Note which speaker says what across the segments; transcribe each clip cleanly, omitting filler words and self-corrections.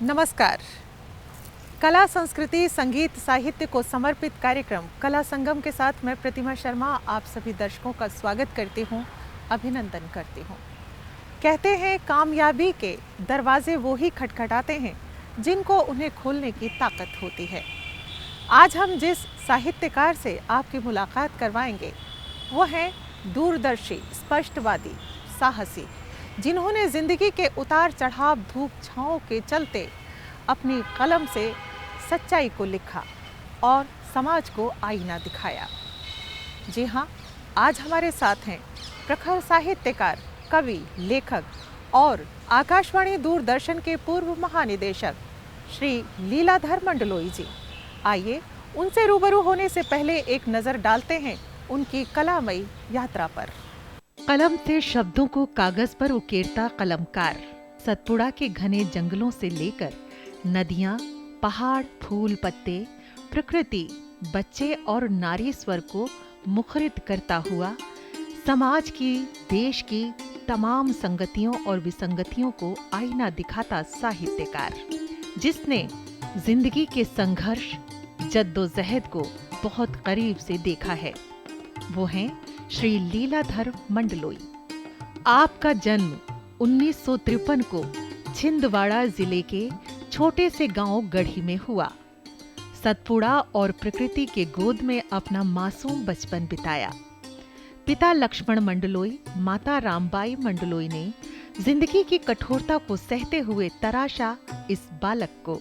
Speaker 1: नमस्कार। कला, संस्कृति, संगीत, साहित्य को समर्पित कार्यक्रम कला संगम के साथ मैं प्रतिमा शर्मा आप सभी दर्शकों का स्वागत करती हूँ, अभिनंदन करती हूँ। कहते हैं कामयाबी के दरवाजे वो ही खटखटाते हैं जिनको उन्हें खोलने की ताकत होती है। आज हम जिस साहित्यकार से आपकी मुलाकात करवाएंगे वो हैं दूरदर्शी, स्पष्टवादी, साहसी, जिन्होंने जिंदगी के उतार चढ़ाव, धूप छांव के चलते अपनी कलम से सच्चाई को लिखा और समाज को आईना दिखाया। जी हाँ, आज हमारे साथ हैं प्रखर साहित्यकार, कवि, लेखक और आकाशवाणी दूरदर्शन के पूर्व महानिदेशक श्री लीलाधर मंडलोई जी। आइए उनसे रूबरू होने से पहले एक नज़र डालते हैं उनकी कलामयी यात्रा पर। कलम से शब्दों को कागज पर उकेरता कलमकार, सतपुड़ा के घने जंगलों से लेकर नदियां, पहाड़, फूल, पत्ते, प्रकृति, बच्चे और नारी स्वर को मुखरित करता हुआ समाज की, देश की तमाम संगतियों और विसंगतियों को आईना दिखाता साहित्यकार, जिसने जिंदगी के संघर्ष, जद्दोजहद को बहुत करीब से देखा है, वो हैं श्री लीलाधर मंडलोई। आपका जन्म 1953 को छिंदवाड़ा जिले के छोटे से गांव गढ़ी में हुआ। सतपुड़ा और प्रकृति के गोद में अपना मासूम बचपन बिताया। पिता लक्ष्मण मंडलोई, माता रामबाई मंडलोई ने जिंदगी की कठोरता को सहते हुए तराशा इस बालक को।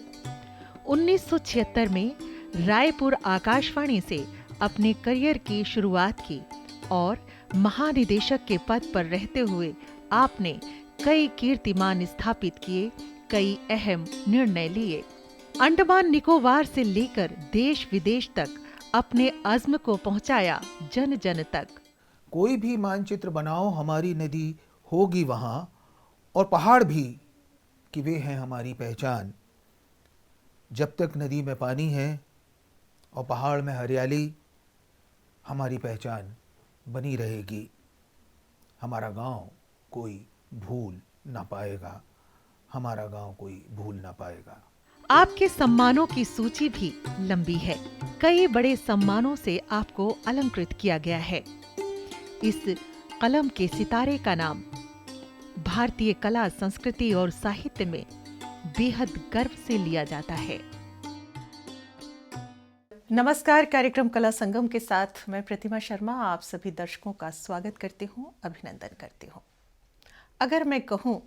Speaker 1: 1976 में रायपुर आकाशवाणी से अपने करियर की शुरुआत की और महानिदेशक के पद पर रहते हुए आपने कई कीर्तिमान स्थापित किए, कई अहम निर्णय लिए। अंडमान निकोबार से लेकर देश विदेश तक अपने अज़्म को पहुंचाया जन जन तक।
Speaker 2: कोई भी मानचित्र बनाओ, हमारी नदी होगी वहाँ, और पहाड़ भी कि वे हैं हमारी पहचान। जब तक नदी में पानी है और पहाड़ में हरियाली, हमारी पहचान बनी रहेगी। हमारा गांव कोई भूल ना पाएगा, हमारा गांव कोई भूल ना पाएगा।
Speaker 1: आपके सम्मानों की सूची भी लंबी है। कई बड़े सम्मानों से आपको अलंकृत किया गया है। इस कलम के सितारे का नाम भारतीय कला, संस्कृति और साहित्य में बेहद गर्व से लिया जाता है। नमस्कार। कार्यक्रम कला संगम के साथ मैं प्रतिमा शर्मा आप सभी दर्शकों का स्वागत करती हूँ, अभिनंदन करती हूँ। अगर मैं कहूँ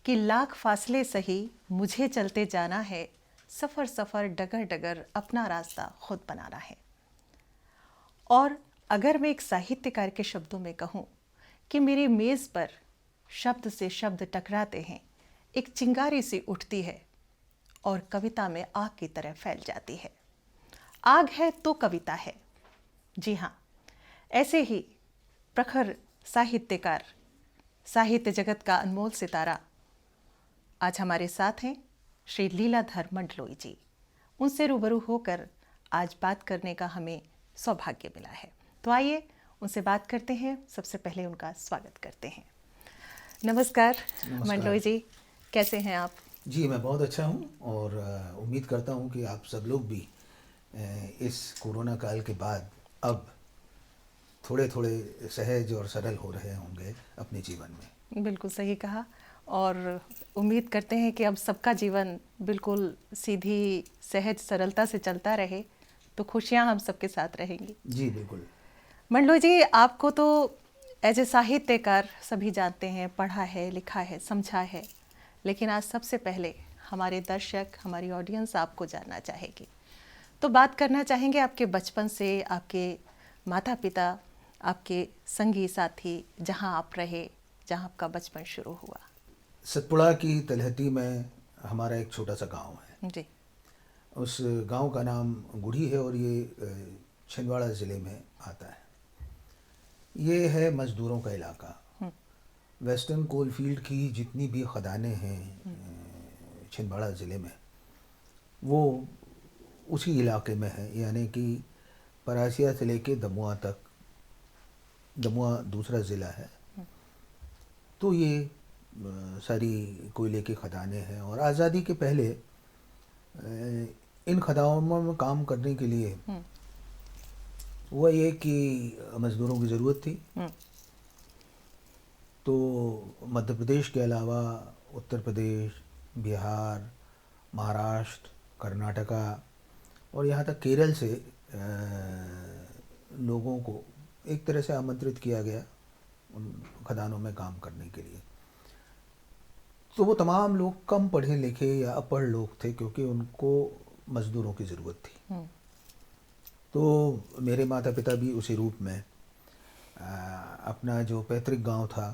Speaker 1: कि लाख फासले सही मुझे चलते जाना है, सफ़र सफ़र डगर डगर अपना रास्ता खुद बनाना है। और अगर मैं एक साहित्यकार के शब्दों में कहूँ कि मेरी मेज़ पर शब्द से शब्द टकराते हैं, एक चिंगारी सी उठती है और कविता में आग की तरह फैल जाती है। आग है तो कविता है। जी हाँ, ऐसे ही प्रखर साहित्यकार, साहित्य जगत का अनमोल सितारा आज हमारे साथ हैं श्री लीलाधर मंडलोई जी। उनसे रूबरू होकर आज बात करने का हमें सौभाग्य मिला है, तो आइए उनसे बात करते हैं। सबसे पहले उनका स्वागत करते हैं। नमस्कार मंडलोई जी, कैसे हैं आप?
Speaker 2: जी, मैं बहुत अच्छा हूँ और उम्मीद करता हूँ कि आप सब लोग भी इस कोरोना काल के बाद अब थोड़े थोड़े सहज और सरल हो रहे होंगे अपने जीवन में।
Speaker 1: बिल्कुल सही कहा, और उम्मीद करते हैं कि अब सबका जीवन बिल्कुल सीधी, सहज, सरलता से चलता रहे, तो खुशियां हम सबके साथ रहेंगी।
Speaker 2: जी बिल्कुल।
Speaker 1: मंडलोई जी, आपको तो एज ए साहित्यकार सभी जानते हैं, पढ़ा है, लिखा है, समझा है, लेकिन आज सबसे पहले हमारे दर्शक, हमारी ऑडियंस आपको जानना चाहेगी, तो बात करना चाहेंगे आपके बचपन से, आपके माता पिता, आपके संगी साथी, जहां आप रहे, जहां आपका बचपन शुरू हुआ।
Speaker 2: सतपुड़ा की तलहटी में हमारा एक छोटा सा गांव है
Speaker 1: जी।
Speaker 2: उस गांव का नाम गुढ़ी है और ये छिंदवाड़ा ज़िले में आता है। ये है मज़दूरों का इलाका। वेस्टर्न कोलफील्ड की जितनी भी खदानें हैं छिंदवाड़ा ज़िले में, वो उसी इलाके में है, यानी कि परासिया से लेके दमुआ तक। दमुआ दूसरा ज़िला है, तो ये सारी कोयले की खदानें हैं। और आज़ादी के पहले इन खदानों में काम करने के लिए हुआ ये कि मज़दूरों की ज़रूरत थी। तो मध्य प्रदेश के अलावा उत्तर प्रदेश, बिहार, महाराष्ट्र, कर्नाटका और यहाँ तक केरल से लोगों को एक तरह से आमंत्रित किया गया उन खदानों में काम करने के लिए। तो वो तमाम लोग कम पढ़े लिखे या अपढ़ लोग थे, क्योंकि उनको मज़दूरों की ज़रूरत थी। तो मेरे माता पिता भी उसी रूप में अपना जो पैतृक गांव था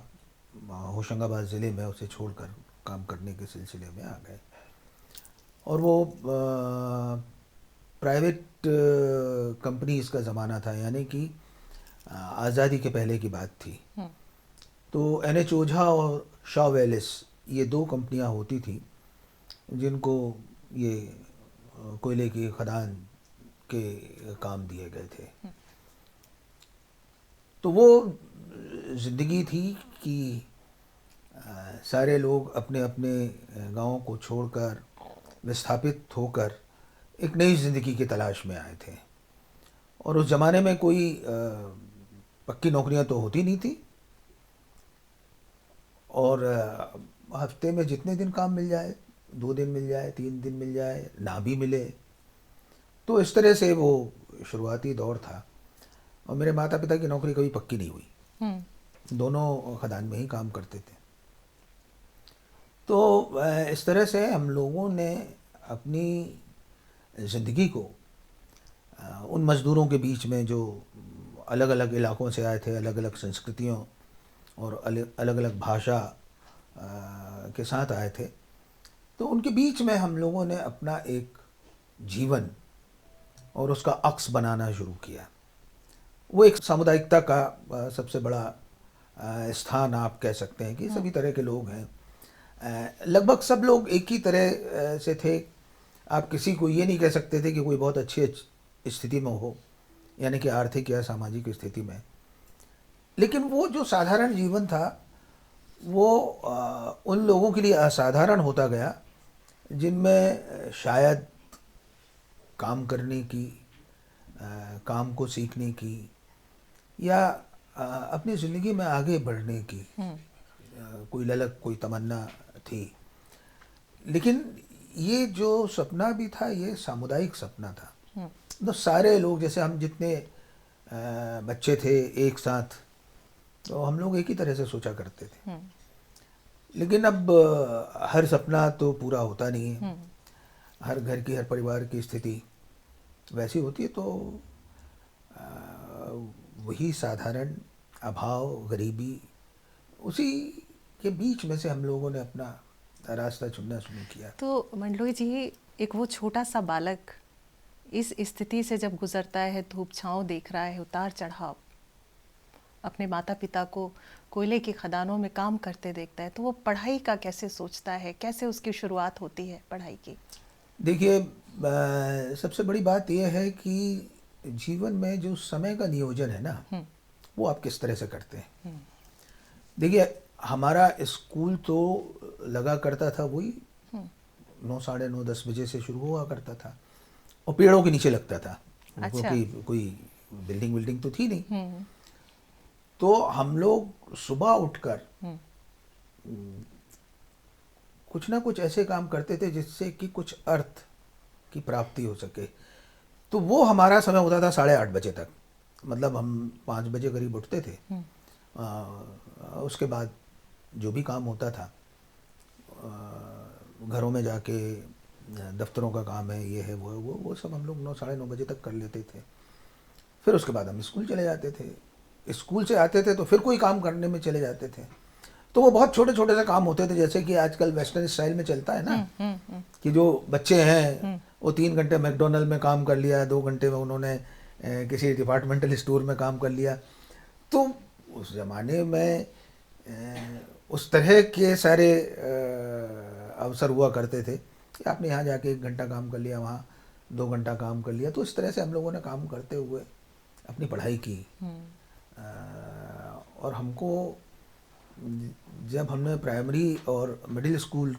Speaker 2: होशंगाबाद ज़िले में, उसे छोड़कर काम करने के सिलसिले में आ गए। और वो प्राइवेट कंपनीज़ का ज़माना था, यानी कि आज़ादी के पहले की बात थी। तो NH ओझा और शॉ वेलिस, ये दो कंपनियां होती थी जिनको ये कोयले की खदान के काम दिए गए थे। तो वो ज़िंदगी थी कि सारे लोग अपने अपने गांवों को छोड़कर विस्थापित होकर एक नई ज़िंदगी की तलाश में आए थे। और उस ज़माने में कोई पक्की नौकरियां तो होती नहीं थी, और हफ्ते में जितने दिन काम मिल जाए, 2 दिन मिल जाए, 3 दिन मिल जाए, ना भी मिले। तो इस तरह से वो शुरुआती दौर था। और मेरे माता पिता की नौकरी कभी पक्की नहीं हुई, दोनों खदान में ही काम करते थे। तो इस तरह से हम लोगों ने अपनी ज़िंदगी को उन मज़दूरों के बीच में, जो अलग अलग इलाकों से आए थे, अलग अलग संस्कृतियों और अलग अलग भाषा के साथ आए थे, तो उनके बीच में हम लोगों ने अपना एक जीवन और उसका अक्स बनाना शुरू किया। वो एक सामुदायिकता का सबसे बड़ा स्थान आप कह सकते हैं कि सभी तरह के लोग हैं। लगभग सब लोग एक ही तरह से थे। आप किसी को ये नहीं कह सकते थे कि कोई बहुत अच्छी स्थिति में हो, यानी कि आर्थिक या सामाजिक स्थिति में। लेकिन वो जो साधारण जीवन था वो उन लोगों के लिए असाधारण होता गया जिनमें शायद काम करने की, काम को सीखने की, या अपनी ज़िंदगी में आगे बढ़ने की कोई ललक, कोई तमन्ना थी। लेकिन ये जो सपना भी था, ये सामुदायिक सपना था। तो सारे लोग, जैसे हम जितने बच्चे थे एक साथ, तो हम लोग एक ही तरह से सोचा करते थे। लेकिन अब हर सपना तो पूरा होता नहीं है। हर घर की, हर परिवार की स्थिति वैसी होती है। तो वही साधारण अभाव, गरीबी, उसी के बीच में से हम लोगों ने अपना रास्ता चुनना शुरू किया।
Speaker 1: तो मंडलोई जी, एक वो छोटा सा बालक इस स्थिति से जब गुजरता है, धूप छांव देख रहा है, उतार चढ़ाव, अपने माता पिता को कोयले की खदानों में काम करते देखता है, तो वो पढ़ाई का कैसे सोचता है, कैसे उसकी शुरुआत होती है पढ़ाई की?
Speaker 2: देखिए, सबसे बड़ी बात यह है कि जीवन में जो समय का नियोजन है ना, वो आप किस तरह से करते हैं। देखिए, हमारा स्कूल तो लगा करता था वही 9, साढ़े 9, 10 बजे से शुरू हुआ करता था, और पेड़ों के नीचे लगता था।
Speaker 1: अच्छा।
Speaker 2: क्योंकि कोई बिल्डिंग तो थी नहीं। तो हम लोग सुबह उठकर कुछ ना कुछ ऐसे काम करते थे जिससे कि कुछ अर्थ की प्राप्ति हो सके। तो वो हमारा समय होता था 8:30 बजे तक। मतलब हम 5 बजे करीब उठते थे। उसके बाद जो भी काम होता था, घरों में जाके दफ्तरों का काम है, ये है, वो सब हम लोग 9, साढ़े 9 बजे तक कर लेते थे। फिर उसके बाद हम स्कूल चले जाते थे। स्कूल से आते थे तो फिर कोई काम करने में चले जाते थे। तो वो बहुत छोटे छोटे से काम होते थे, जैसे कि आजकल वेस्टर्न स्टाइल में चलता है ना, कि जो बच्चे हैं वो 3 घंटे मैकडोनल्ड में काम कर लिया, 2 घंटे में उन्होंने किसी डिपार्टमेंटल स्टोर में काम कर लिया। तो उस ज़माने में उस तरह के सारे अवसर हुआ करते थे कि आपने यहाँ जाके 1 घंटा काम कर लिया, वहाँ 2 घंटा काम कर लिया। तो इस तरह से हम लोगों ने काम करते हुए अपनी पढ़ाई की। और हमको जब हमने प्राइमरी और मिडिल स्कूल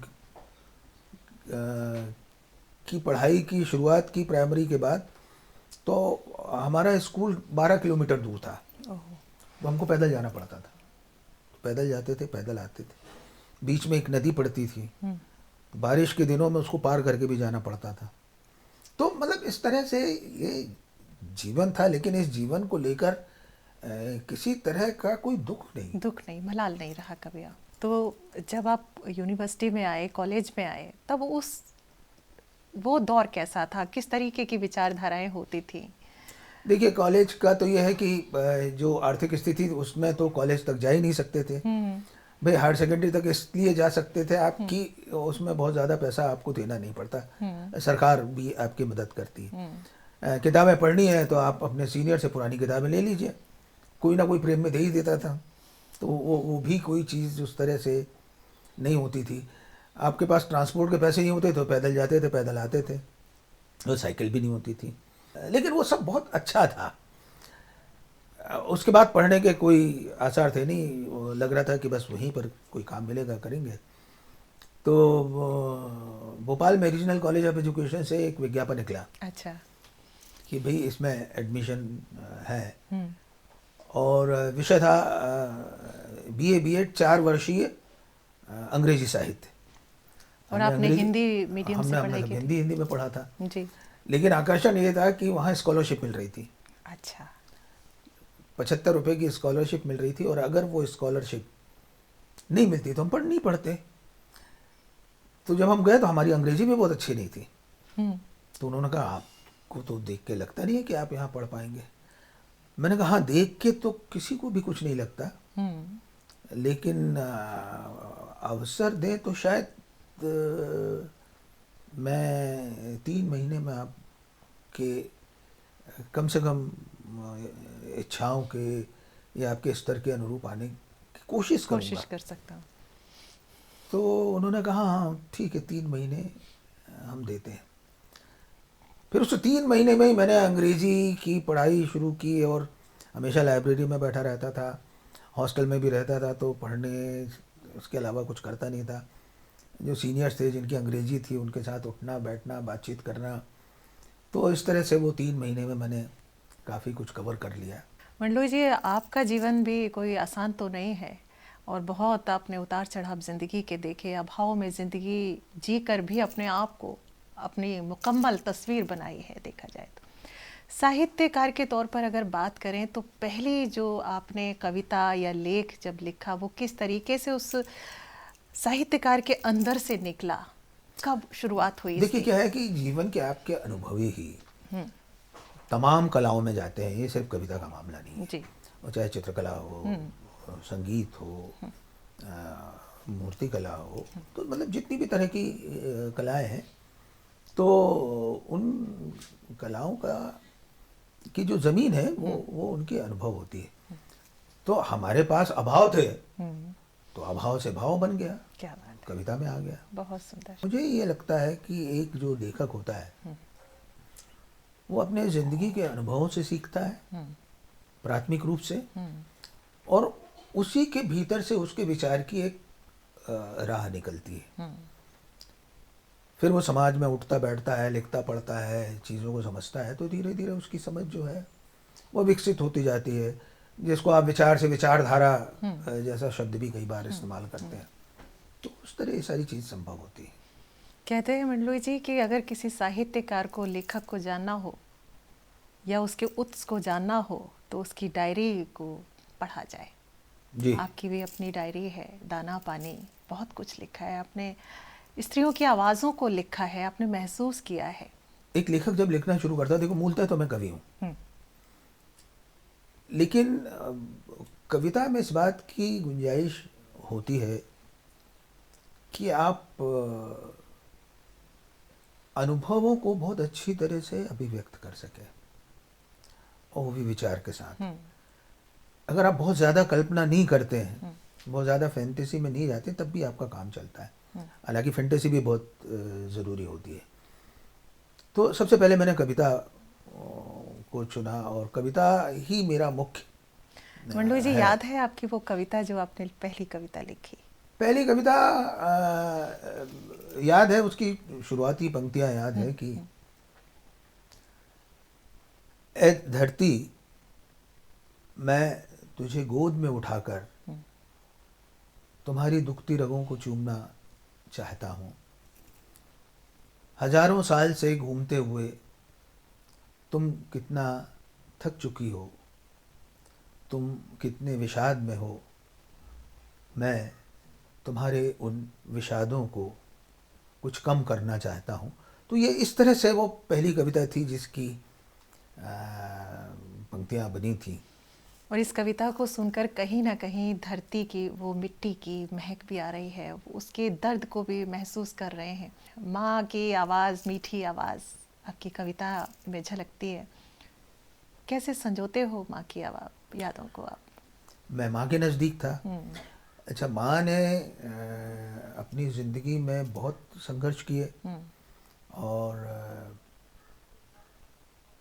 Speaker 2: की पढ़ाई की शुरुआत की प्राइमरी के बाद, तो हमारा स्कूल 12 किलोमीटर दूर था,
Speaker 1: ओह,
Speaker 2: तो हमको पैदल जाना पड़ता था। पैदल जाते थे, पैदल आते थे। बीच में एक नदी पड़ती थी, बारिश के दिनों में उसको पार करके भी जाना पड़ता था। तो मतलब इस तरह से ये जीवन था, लेकिन इस जीवन को लेकर किसी तरह का कोई दुख नहीं।
Speaker 1: दुख नहीं, मलाल नहीं रहा कभी आप। तो जब आप यूनिवर्सिटी में आए, कॉलेज में आए, तब वो दौर कैसा था? किस तरीके की विचारधाराएं होती थी?
Speaker 2: देखिए, कॉलेज का तो ये है कि जो आर्थिक स्थिति थी उसमें तो कॉलेज तक जा ही नहीं सकते थे भाई। हायर सेकेंडरी तक इसलिए जा सकते थे आपकी, उसमें बहुत ज़्यादा पैसा आपको देना नहीं पड़ता, सरकार भी आपकी मदद करती है। किताबें पढ़नी है तो आप अपने सीनियर से पुरानी किताबें ले लीजिए, कोई ना कोई प्रेम में दे ही देता था। तो वो भी कोई चीज़ उस तरह से नहीं होती थी। आपके पास ट्रांसपोर्ट के पैसे नहीं होते तो पैदल जाते थे, पैदल आते थे, और साइकिल भी नहीं होती थी। लेकिन वो सब बहुत अच्छा था। उसके बाद पढ़ने के कोई आसार थे नहीं, वो लग रहा था कि बस वहीं पर कोई काम मिलेगा करेंगे। तो भोपाल में रीजनल कॉलेज ऑफ एजुकेशन से एक विज्ञापन निकला,
Speaker 1: अच्छा,
Speaker 2: कि भाई इसमें एडमिशन है, और विषय था बीए बीएड 4 वर्षीय अंग्रेजी साहित्य।
Speaker 1: और
Speaker 2: हमने
Speaker 1: आपने
Speaker 2: अंग्रेजी-
Speaker 1: हिंदी मीडियम से
Speaker 2: हमने
Speaker 1: पढ़ाई
Speaker 2: मतलब
Speaker 1: की थी?
Speaker 2: हिंदी में पढ़ा था,
Speaker 1: जी,
Speaker 2: लेकिन आकर्षण ये था कि वहाँ स्कॉलरशिप मिल रही थी।
Speaker 1: अच्छा,
Speaker 2: 75 रुपए की स्कॉलरशिप मिल रही थी, और अगर वो स्कॉलरशिप नहीं मिलती तो हम नहीं पढ़ते। तो जब हम गए तो हमारी अंग्रेजी भी बहुत अच्छी नहीं थी। तो उन्होंने कहा, आपको तो देख के लगता नहीं है कि आप यहाँ पढ़ पाएंगे। मैंने कहा, हाँ, देख के तो किसी को भी कुछ नहीं लगता, लेकिन अवसर दें तो शायद मैं 3 महीने में आपके कम से कम इच्छाओं के या आपके स्तर के अनुरूप आने की कोशिश करूँगा।
Speaker 1: कर सकता हूँ।
Speaker 2: तो उन्होंने कहा, हाँ ठीक है, 3 महीने हम देते हैं। फिर उस 3 महीने में ही मैंने अंग्रेज़ी की पढ़ाई शुरू की, और हमेशा लाइब्रेरी में बैठा रहता था, हॉस्टल में भी रहता था, तो पढ़ने उसके अलावा कुछ करता नहीं था। जो सीनियर्स थे जिनकी अंग्रेज़ी थी उनके साथ उठना बैठना, बातचीत करना, तो इस तरह से वो 3 महीने में मैंने काफ़ी कुछ कवर कर लिया।
Speaker 1: मंडलोई जी, आपका जीवन भी कोई आसान तो नहीं है, और बहुत आपने उतार चढ़ाव ज़िंदगी के देखे, अभाव में ज़िंदगी जी कर भी अपने आप को अपनी मुकम्मल तस्वीर बनाई है। देखा जाए तो साहित्यकार के तौर पर अगर बात करें तो पहली जो आपने कविता या लेख जब लिखा, वो किस तरीके से उस साहित्यकार के अंदर से निकला? कब शुरुआत हुई?
Speaker 2: देखिए, क्या है कि जीवन के आपके अनुभवी ही तमाम कलाओं में जाते हैं, ये सिर्फ कविता का मामला नहीं है
Speaker 1: जी,
Speaker 2: और चाहे चित्रकला हो, संगीत हो, मूर्ति कला हो, तो मतलब जितनी भी तरह की कलाएं हैं, तो उन कलाओं का की जो ज़मीन है वो उनके अनुभव होती है। तो हमारे पास अभाव थे, तो अभाव से भाव बन गया,
Speaker 1: क्या बात है,
Speaker 2: कविता में आ गया।
Speaker 1: बहुत सुंदर।
Speaker 2: मुझे ये लगता है कि एक जो लेखक होता है वो अपने ज़िंदगी के अनुभवों से सीखता है प्राथमिक रूप से, और उसी के भीतर से उसके विचार की एक राह निकलती है। फिर वो समाज में उठता बैठता है, लिखता पढ़ता है, चीज़ों को समझता है, तो धीरे धीरे उसकी समझ जो है वो विकसित होती जाती है, जिसको आप विचार से विचारधारा जैसा शब्द भी कई बार इस्तेमाल करते हैं। तो उस तरह ये सारी चीज़ संभव होती है।
Speaker 1: कहते हैं मंडलोई जी कि अगर किसी साहित्यकार को, लेखक को जानना हो या उसके उत्स को जानना हो, तो उसकी डायरी को पढ़ा जाए।
Speaker 2: जी,
Speaker 1: आपकी भी अपनी डायरी है, दाना पानी, बहुत कुछ लिखा है आपने, स्त्रियों की आवाज़ों को लिखा है, आपने महसूस किया है।
Speaker 2: एक लेखक जब लिखना शुरू करता है, देखो मूलतः तो मैं कवि हूँ, लेकिन कविता में इस बात की गुंजाइश होती है कि आप अनुभवों को बहुत अच्छी तरह से अभिव्यक्त कर सकें, और वो भी विचार के साथ। अगर आप बहुत ज़्यादा कल्पना नहीं करते हैं, बहुत ज़्यादा फैंटेसी में नहीं जाते, तब भी आपका काम चलता है। हालांकि फैंटेसी भी बहुत ज़रूरी होती है। तो सबसे पहले मैंने कविता को चुना, और कविता ही मेरा मुख्य।
Speaker 1: मंडलोई जी, याद है आपकी वो कविता जो आपने पहली कविता लिखी?
Speaker 2: पहली कविता याद है, उसकी शुरुआती पंक्तियां याद है कि ए धरती, मैं तुझे गोद में उठाकर तुम्हारी दुखती रगों को चूमना चाहता हूँ। हजारों साल से घूमते हुए तुम कितना थक चुकी हो, तुम कितने विषाद में हो, मैं तुम्हारे उन विषादों को कुछ कम करना चाहता हूँ। तो ये इस तरह से वो पहली कविता थी जिसकी पंक्तियाँ बनी थी।
Speaker 1: और इस कविता को सुनकर कहीं ना कहीं धरती की वो मिट्टी की महक भी आ रही है, उसके दर्द को भी महसूस कर रहे हैं। माँ की आवाज़, मीठी आवाज़ आपकी कविता में झलकती है। कैसे संजोते हो माँ की आवाज़ यादों को आप?
Speaker 2: मैं माँ के नज़दीक था। अच्छा, माँ ने अपनी ज़िंदगी में बहुत संघर्ष किए और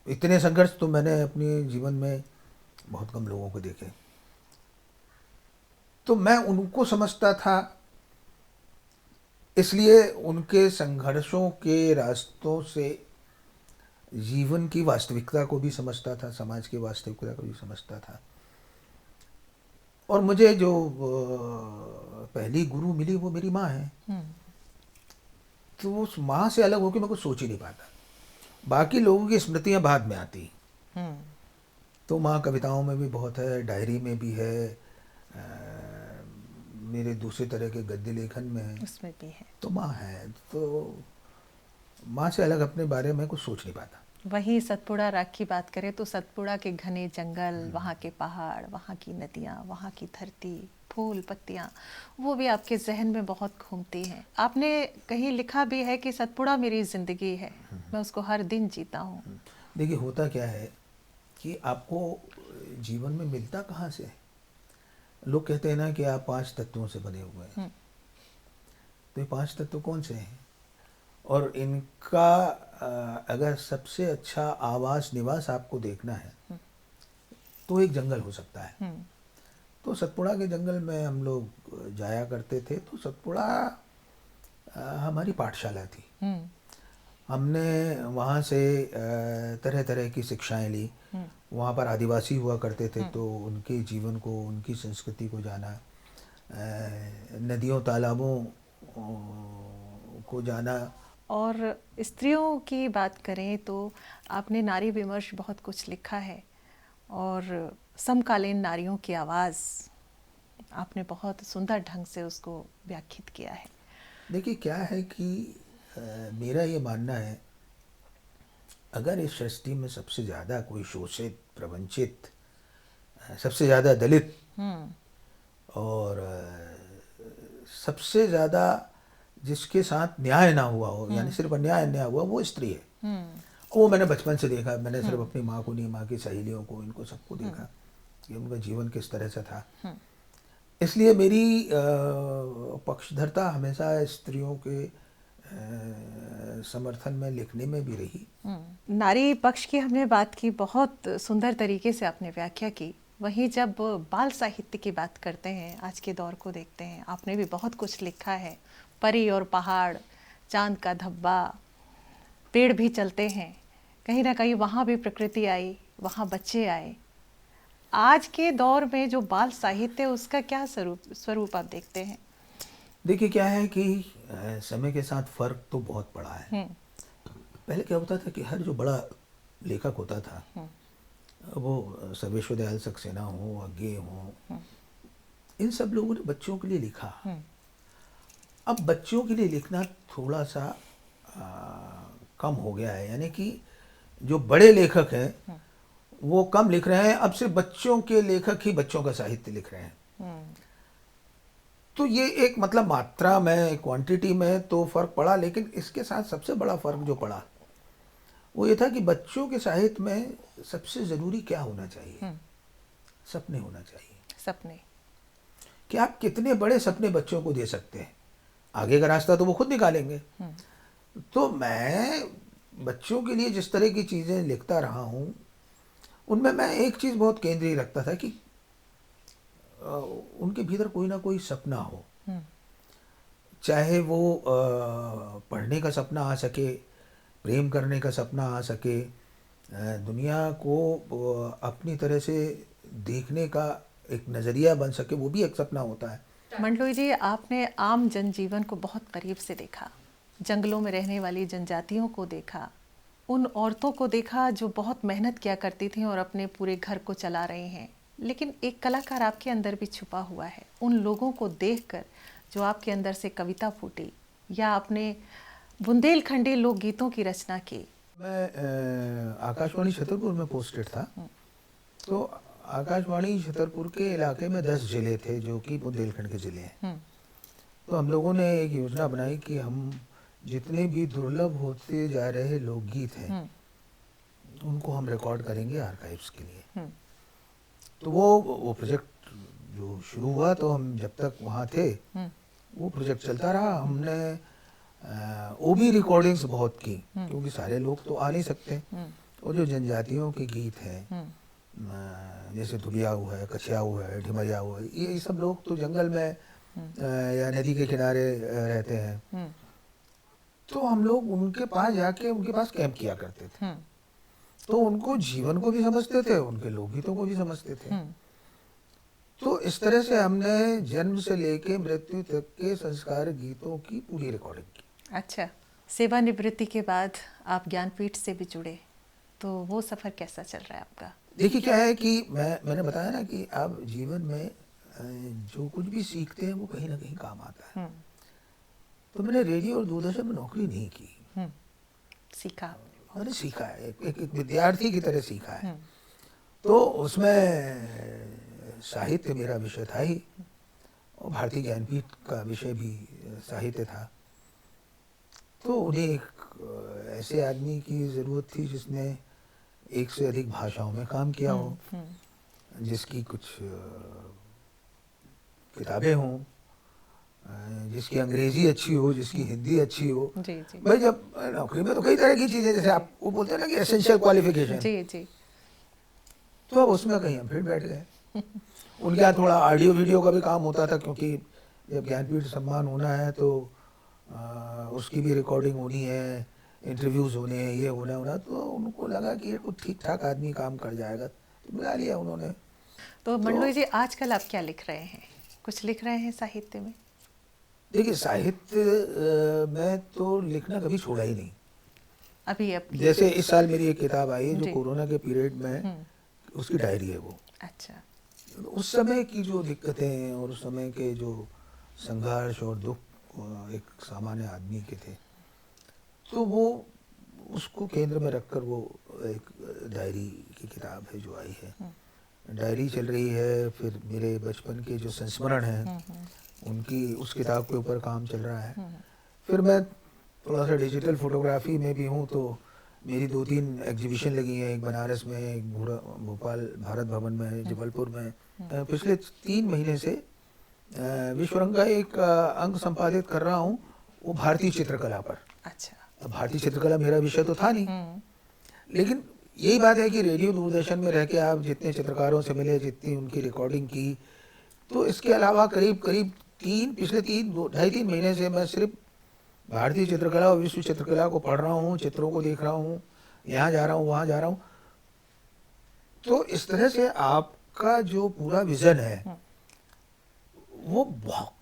Speaker 2: इतने संघर्ष तो मैंने अपने जीवन में बहुत कम लोगों को देखे। तो मैं उनको समझता था, इसलिए उनके संघर्षों के रास्तों से जीवन की वास्तविकता को भी समझता था, समाज की वास्तविकता को भी समझता था। और मुझे जो पहली गुरु मिली वो मेरी माँ है। तो उस माँ से अलग होकर मैं कुछ सोच ही नहीं पाता। बाकी लोगों की स्मृतियाँ बाद में आती। तो माँ कविताओं में भी बहुत है, डायरी में भी है, मेरे दूसरे तरह के गद्य लेखन में है,
Speaker 1: उसमें भी है।
Speaker 2: तो माँ है। तो माँ से अलग अपने बारे में कुछ सोच नहीं पाता।
Speaker 1: वही सतपुड़ा राग की बात करें तो सतपुड़ा के घने जंगल, वहाँ के पहाड़, वहाँ की नदियाँ, वहाँ की धरती, फूल पत्तियाँ, वो भी आपके जहन में बहुत घूमती हैं। आपने कहीं लिखा भी है कि सतपुड़ा मेरी ज़िंदगी है, मैं उसको हर दिन जीता हूँ।
Speaker 2: देखिए, होता क्या है कि आपको जीवन में मिलता कहाँ से है? लोग कहते हैं ना कि आप 5 तत्वों से बने हुए हैं। तो ये 5 तत्व कौन से हैं? और इनका अगर सबसे अच्छा आवास निवास आपको देखना है तो एक जंगल हो सकता है। तो सतपुड़ा के जंगल में हम लोग जाया करते थे। तो सतपुड़ा हमारी पाठशाला थी। हमने वहाँ से तरह तरह की शिक्षाएं ली। वहाँ पर आदिवासी हुआ करते थे, तो उनके जीवन को, उनकी संस्कृति को जाना, नदियों तालाबों को जाना।
Speaker 1: और स्त्रियों की बात करें तो आपने नारी विमर्श बहुत कुछ लिखा है और समकालीन नारियों की आवाज़ आपने बहुत सुंदर ढंग से उसको व्याख्यात किया है।
Speaker 2: देखिए, क्या है कि मेरा ये मानना है, अगर इस सृष्टि में सबसे ज़्यादा कोई शोषित, प्रवंचित, सबसे ज़्यादा दलित और सबसे ज़्यादा जिसके साथ न्याय ना हुआ हो, यानी सिर्फ अन्याय अन्याय हुआ, वो स्त्री है। वो मैंने बचपन से देखा। मैंने सिर्फ अपनी माँ को नहीं, माँ की सहेलियों को, इनको सबको देखा कि उनका जीवन किस तरह से था। इसलिए मेरी पक्षधरता हमेशा स्त्रियों के समर्थन में लिखने में भी रही।
Speaker 1: नारी पक्ष की हमने बात की, बहुत सुंदर तरीके से आपने व्याख्या की। वहीं जब बाल साहित्य की बात करते हैं, आज के दौर को देखते हैं, आपने भी बहुत कुछ लिखा है। परी और पहाड़, चांद का धब्बा, पेड़ भी चलते हैं, कहीं ना कहीं वहाँ भी प्रकृति आई, वहाँ बच्चे आए। आज के दौर में जो बाल साहित्य, उसका क्या स्वरूप आप देखते हैं?
Speaker 2: देखिए, क्या है कि समय के साथ फर्क तो बहुत पड़ा है। पहले क्या होता था कि हर जो बड़ा लेखक होता था, वो सर्वेश्वर दयाल सक्सेना हो, अज्ञे हो, इन सब लोगों ने बच्चों के लिए लिखा। अब बच्चों के लिए लिखना थोड़ा सा कम हो गया है। यानी कि जो बड़े लेखक हैं वो कम लिख रहे हैं। अब सिर्फ बच्चों के लेखक ही बच्चों का साहित्य लिख रहे हैं। तो ये एक मतलब मात्रा में, क्वांटिटी में तो फर्क पड़ा, लेकिन इसके साथ सबसे बड़ा फर्क जो पड़ा वो ये था कि बच्चों के साहित्य में सबसे ज़रूरी क्या होना चाहिए? सपने होना चाहिए।
Speaker 1: सपने
Speaker 2: कि आप कितने बड़े सपने बच्चों को दे सकते हैं, आगे का रास्ता तो वो खुद निकालेंगे। तो मैं बच्चों के लिए जिस तरह की चीज़ें लिखता रहा हूँ, उनमें मैं एक चीज़ बहुत केंद्रीय रखता था कि उनके भीतर कोई ना कोई सपना हो। चाहे वो पढ़ने का सपना आ सके, प्रेम करने का सपना आ सके, दुनिया को अपनी तरह से देखने का एक नज़रिया बन सके, वो भी एक सपना होता है।
Speaker 1: मंडलोई जी, आपने आम जनजीवन को बहुत करीब से देखा, जंगलों में रहने वाली जनजातियों को देखा, उन औरतों को देखा जो बहुत मेहनत किया करती थीं और अपने पूरे घर को चला रही हैं। लेकिन एक कलाकार आपके अंदर भी छुपा हुआ है। उन लोगों को देखकर जो आपके अंदर से कविता फूटी या अपने बुंदेलखंडी लोकगीतों की रचना की।
Speaker 2: मैं आकाशवाणी छतरपुर में पोस्टेड था, तो आकाशवाणी छतरपुर के इलाके में 10 जिले थे जो कि बुंदेलखंड के ज़िले हैं। तो हम लोगों ने एक योजना बनाई कि हम जितने भी दुर्लभ होते जा रहे लोकगीत हैं उनको हम रिकॉर्ड करेंगे आर्काइव्स के लिए। तो वो प्रोजेक्ट जो शुरू हुआ, तो हम जब तक वहाँ थे वो प्रोजेक्ट चलता रहा। हमने ओबी रिकॉर्डिंग्स बहुत की, क्योंकि सारे लोग तो आ नहीं सकते। और जो जनजातियों के गीत हैं, जैसे धुलिया हुआ है, कछिया हुआ है, ढिमरिया हुआ है, ये सब लोग तो जंगल में या नदी के किनारे रहते हैं। तो हम लोग उनके पास जाके उनके पास कैंप किया करते थे। तो उनको जीवन को भी समझते थे, उनके लोकगीतों को भी समझते थे। तो इस तरह से हमने जन्म से लेके मृत्यु तक के संस्कार गीतों की पूरी रिकॉर्डिंग की।
Speaker 1: अच्छा, सेवानिवृत्ति के बाद आप ज्ञानपीठ से भी जुड़े, तो वो सफ़र कैसा चल रहा है आपका?
Speaker 2: देखिए क्या है कि मैंने बताया ना कि आप जीवन में जो कुछ भी सीखते हैं वो कहीं ना कहीं काम आता है। तो मैंने रेडियो और दूरदर्शन में नौकरी नहीं की,
Speaker 1: सीखा।
Speaker 2: मैंने सीखा है, एक विद्यार्थी की तरह सीखा है। तो उसमें साहित्य मेरा विषय था ही, और भारतीय ज्ञानपीठ का विषय भी साहित्य था। तो उन्हें एक ऐसे आदमी की ज़रूरत थी जिसने एक से अधिक भाषाओं में काम किया हो, जिसकी कुछ किताबें हों, जिसकी अंग्रेजी अच्छी हो, जिसकी हिंदी अच्छी हो।
Speaker 1: जी जी
Speaker 2: भाई जब नौकरी में तो कई तरह की चीज़ें, जैसे आप वो बोलते हैं ना कि एसेंशियल क्वालिफिकेशन,
Speaker 1: जी जी
Speaker 2: तो अब उसमें कहीं हम फिर बैठ गए। उनके यहाँ थोड़ा ऑडियो वीडियो का भी काम होता था, क्योंकि जब ज्ञानपीठ सम्मान होना है तो उसकी भी रिकॉर्डिंग होनी है, इंटरव्यूज़ होने हैं, ये होना। तो उनको लगा कि ये कुछ ठीक ठाक आदमी काम कर जाएगा, तो बुला लिया उन्होंने।
Speaker 1: तो मंडलोई जी, आजकल आप क्या लिख रहे हैं? कुछ लिख रहे हैं साहित्य में?
Speaker 2: देखिए साहित्य में तो लिखना कभी छोड़ा ही नहीं।
Speaker 1: अभी अब
Speaker 2: जैसे इस साल मेरी एक किताब आई है जो
Speaker 1: जी।
Speaker 2: कोरोना के पीरियड में, उसकी डायरी है वो।
Speaker 1: अच्छा।
Speaker 2: उस समय की जो दिक्कतें और उस समय के जो संघर्ष और दुख एक सामान्य आदमी के थे, तो वो उसको केंद्र में रखकर वो एक डायरी की किताब है जो आई है। डायरी चल रही है, फिर मेरे बचपन के जो संस्मरण हैं उनकी उस किताब के ऊपर काम चल रहा है। फिर मैं थोड़ा सा डिजिटल फोटोग्राफी में भी हूँ, तो मेरी 2-3 एग्जीबिशन लगी हैं, एक बनारस में, एक भोपाल भारत भवन में, जबलपुर में। पिछले 3 महीने से विश्वरंग का एक अंक संपादित कर रहा हूँ, वो भारतीय चित्रकला पर।
Speaker 1: अच्छा।
Speaker 2: अब भारतीय चित्रकला मेरा विषय तो था नहीं, लेकिन यही बात है कि रेडियो दूरदर्शन में रह के आप जितने चित्रकारों से मिले, जितनी उनकी रिकॉर्डिंग की, तो इसके अलावा करीब पिछले 2-2.5-3 महीने से मैं सिर्फ भारतीय चित्रकला और विश्व चित्रकला को पढ़ रहा हूँ, चित्रों को देख रहा हूँ, यहाँ जा रहा हूँ, वहाँ जा रहा हूँ। तो इस तरह से आपका जो पूरा विज़न है वो बहुत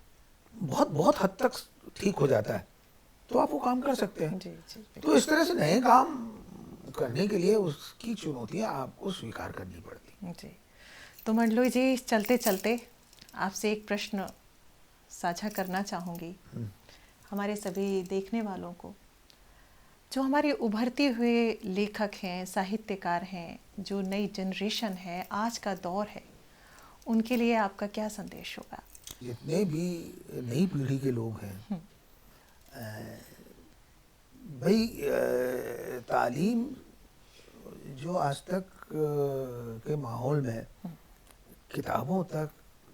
Speaker 2: बहुत बहुत हद तक ठीक हो जाता है, तो आप वो काम कर सकते हैं।
Speaker 1: जी जी
Speaker 2: तो इस तरह से नए काम करने के लिए उसकी चुनौतियाँ आपको स्वीकार करनी पड़ती।
Speaker 1: जी। तो मंडलोई जी, चलते चलते आपसे एक प्रश्न साझा करना चाहूँगी हमारे सभी देखने वालों को। जो हमारे उभरते हुए लेखक हैं, साहित्यकार हैं, जो नई जनरेशन है, आज का दौर है, उनके लिए आपका क्या संदेश होगा?
Speaker 2: जितने भी नई पीढ़ी के लोग हैं, भाई तालीम जो आज तक के माहौल में किताबों तक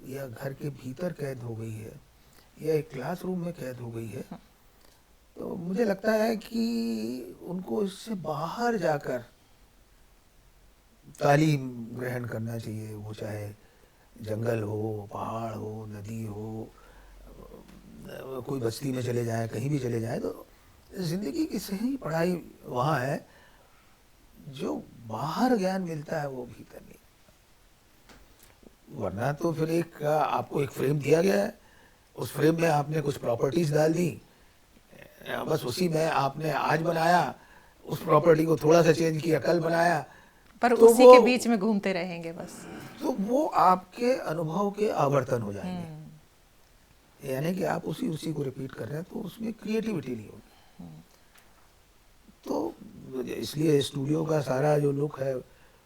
Speaker 2: या घर के भीतर कैद हो गई है या एक क्लासरूम में कैद हो गई है, तो मुझे लगता है कि उनको इससे बाहर जाकर तालीम ग्रहण करना चाहिए। वो चाहे जंगल हो, पहाड़ हो, नदी हो, कोई बस्ती में चले जाएं, कहीं भी चले जाएं, तो ज़िंदगी की सही पढ़ाई वहाँ है। जो बाहर ज्ञान मिलता है वो भीतर नहीं। वरना तो फिर एक आपको एक फ्रेम दिया गया है, उस फ्रेम में आपने कुछ प्रॉपर्टीज डाल दी, बस उसी में आपने आज बनाया, उस प्रॉपर्टी को थोड़ा सा चेंज किया, कल बनाया,
Speaker 1: पर
Speaker 2: तो
Speaker 1: उसी के बीच में घूमते रहेंगे बस।
Speaker 2: तो वो आपके अनुभव के आवर्तन हो जाएंगे। यानी कि आप उसी उसी को रिपीट कर रहे हैं, तो उसमें क्रिएटिविटी नहीं होगी। तो इसलिए स्टूडियो का सारा जो लुक है,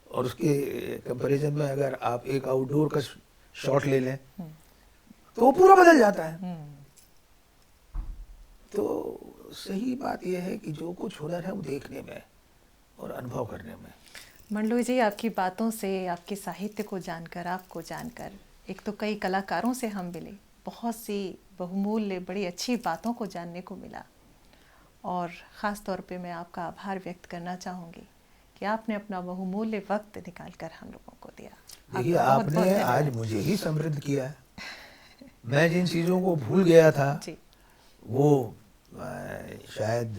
Speaker 2: और उसके कंपैरिजन में अगर आप एक आउटडोर का शॉट ले लें तो वो पूरा बदल जाता है। तो सही बात यह है कि जो कुछ हुनर है वो देखने में और अनुभव करने में।
Speaker 1: मंडलोई जी, आपकी बातों से, आपके साहित्य को जानकर, आपको जानकर, एक तो कई कलाकारों से हम मिले, बहुत सी बहुमूल्य बड़ी अच्छी बातों को जानने को मिला, और ख़ास तौर पे मैं आपका आभार व्यक्त करना चाहूँगी कि आपने अपना बहुमूल्य वक्त निकाल कर हम लोगों को दिया।
Speaker 2: देखिए,
Speaker 1: आपका बहुत बहुत
Speaker 2: आपने
Speaker 1: धन्यवाद।
Speaker 2: आज मुझे ही समृद्ध किया है। मैं जिन चीज़ों को भूल गया था
Speaker 1: जी,
Speaker 2: वो शायद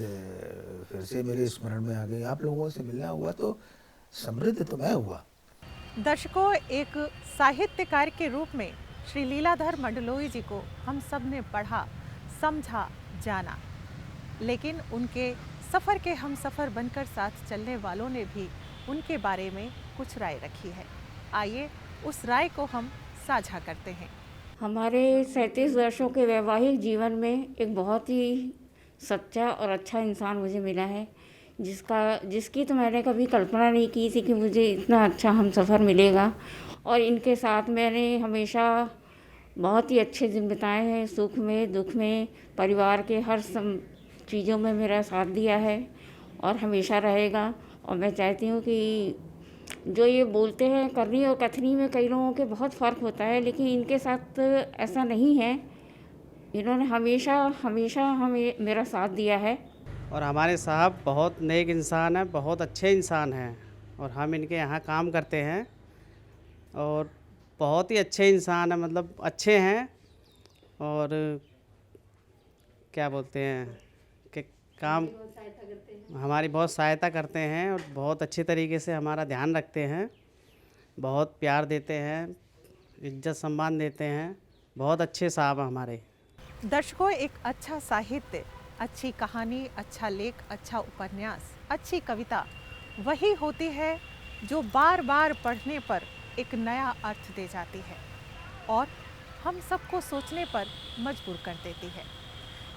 Speaker 2: फिर से मेरे स्मरण में आ गई। आप लोगों से मिलना हुआ तो समृद्ध तो मैं हुआ।
Speaker 1: दर्शकों, एक साहित्यकार के रूप में श्री लीलाधर मंडलोई जी को हम सब ने पढ़ा, समझा, जाना, लेकिन उनके सफ़र के हम सफ़र बनकर साथ चलने वालों ने भी उनके बारे में कुछ राय रखी है। आइए उस राय को हम साझा करते हैं।
Speaker 3: हमारे 37 वर्षों के वैवाहिक जीवन में एक बहुत ही सच्चा और अच्छा इंसान मुझे मिला है, जिसकी तो मैंने कभी कल्पना नहीं की थी कि मुझे इतना अच्छा हमसफ़र मिलेगा। और इनके साथ मैंने हमेशा बहुत ही अच्छे दिन बिताए हैं, सुख में, दुख में, परिवार के हर चीज़ों में मेरा साथ दिया है और हमेशा रहेगा। और मैं चाहती हूँ कि जो ये बोलते हैं करनी और कथनी में कई लोगों के बहुत फ़र्क होता है, लेकिन इनके साथ ऐसा नहीं है। इन्होंने हमेशा हमेशा हमें मेरा साथ दिया है।
Speaker 4: और हमारे साहब बहुत नेक इंसान हैं, बहुत अच्छे इंसान हैं, और हम इनके यहाँ काम करते हैं और बहुत ही अच्छे इंसान हैं, मतलब अच्छे हैं। और क्या बोलते हैं कि काम हमारी बहुत सहायता करते हैं और बहुत अच्छे तरीके से हमारा ध्यान रखते हैं, बहुत प्यार देते हैं, इज्जत सम्मान देते हैं। बहुत अच्छे साहब हैं हमारे।
Speaker 1: दर्शकों, एक अच्छा साहित्य, अच्छी कहानी, अच्छा लेख, अच्छा उपन्यास, अच्छी कविता वही होती है जो बार बार पढ़ने पर एक नया अर्थ दे जाती है और हम सबको सोचने पर मजबूर कर देती है।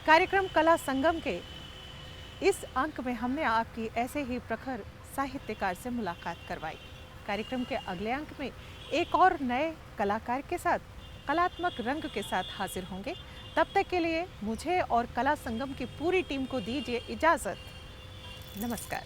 Speaker 1: कार्यक्रम कला संगम के इस अंक में हमने आपकी ऐसे ही प्रखर साहित्यकार से मुलाकात करवाई। कार्यक्रम के अगले अंक में एक और नए कलाकार के साथ, कलात्मक रंग के साथ हाजिर होंगे। तब तक के लिए मुझे और कला संगम की पूरी टीम को दीजिए इजाज़त। नमस्कार।